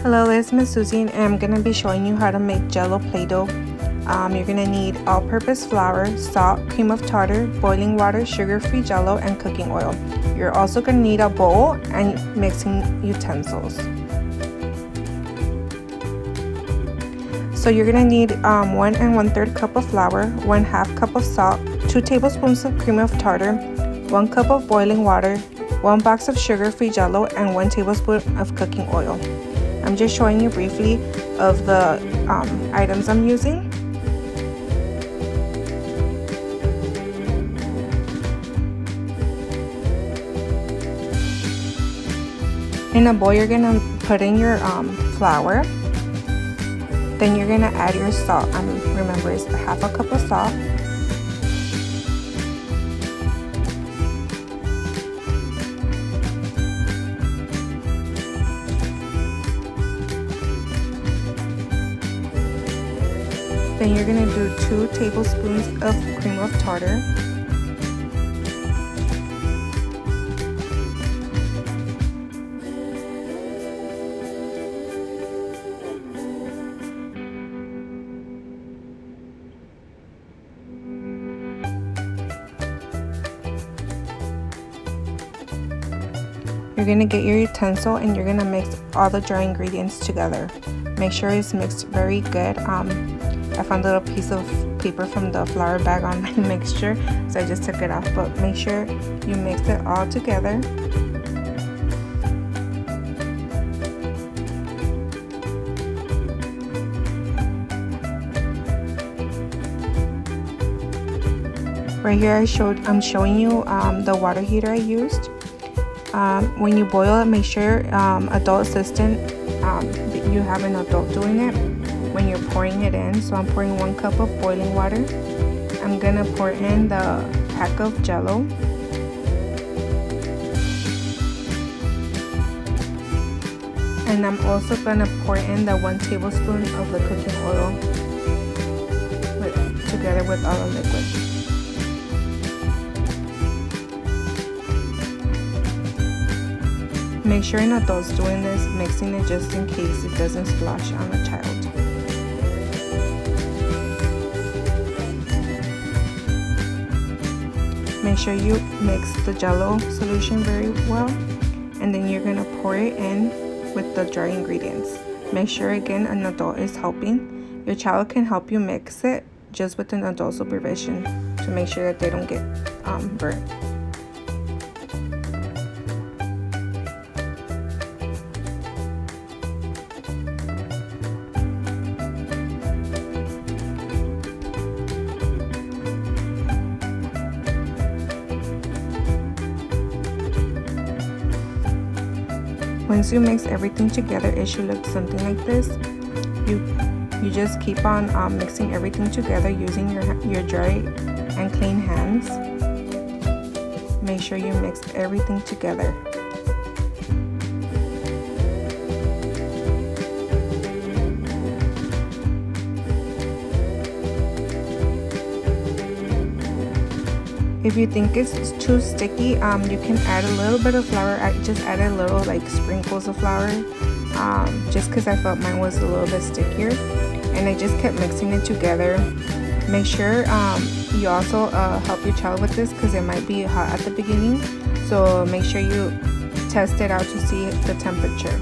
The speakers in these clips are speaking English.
Hello, it's Miss Susie, and I'm going to be showing you how to make Jello Play-Doh. You're going to need all-purpose flour, salt, cream of tartar, boiling water, sugar-free Jello, and cooking oil. You're also going to need a bowl and mixing utensils. So you're going to need 1 1/3 cup of flour, 1/2 cup of salt, 2 tablespoons of cream of tartar, 1 cup of boiling water, 1 box of sugar-free Jello, and 1 tablespoon of cooking oil. I'm just showing you briefly of the items I'm using. In a bowl, you're gonna put in your flour. Then you're gonna add your salt. Remember, it's 1/2 cup of salt. Then you're gonna do 2 tablespoons of cream of tartar. You're gonna get your utensil and you're gonna mix all the dry ingredients together. Make sure it's mixed very good. I found a little piece of paper from the flour bag on my mixture, so I just took it off, but make sure you mix it all together. Right here I'm showing you the water heater I used. When you boil it, make sure adult assistant, you have an adult doing it when you're pouring it in. So I'm pouring 1 cup of boiling water. I'm gonna pour in the pack of Jello. And I'm also gonna pour in the 1 tablespoon of the cooking oil together with all the liquid. Make sure an adult's doing this, mixing it just in case it doesn't splash on a child. Make sure you mix the Jello solution very well, and then you're gonna pour it in with the dry ingredients. Make sure again an adult is helping. Your child can help you mix it just with an adult supervision to make sure that they don't get burnt. Once you mix everything together, it should look something like this. You just keep on mixing everything together using your dry and clean hands. Make sure you mix everything together. If you think it's too sticky, you can add a little bit of flour. I just added a little like sprinkles of flour, just because I felt mine was a little bit stickier, and I just kept mixing it together. Make sure you also help your child with this because it might be hot at the beginning, so make sure you test it out to see the temperature.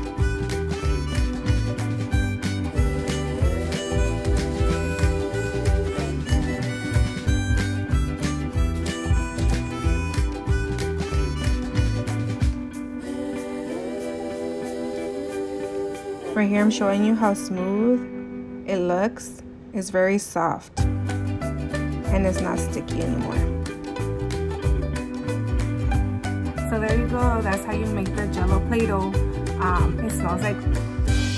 Right here I'm showing you how smooth it looks. It's very soft and it's not sticky anymore. So there you go, that's how you make the Jello Play-Doh. It smells like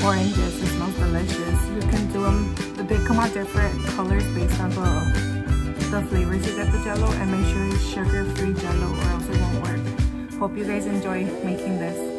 oranges, it smells delicious. You can do them, they come out different colors based on the flavors you get the Jello, and make sure it's sugar-free Jello or else it won't work. Hope you guys enjoy making this.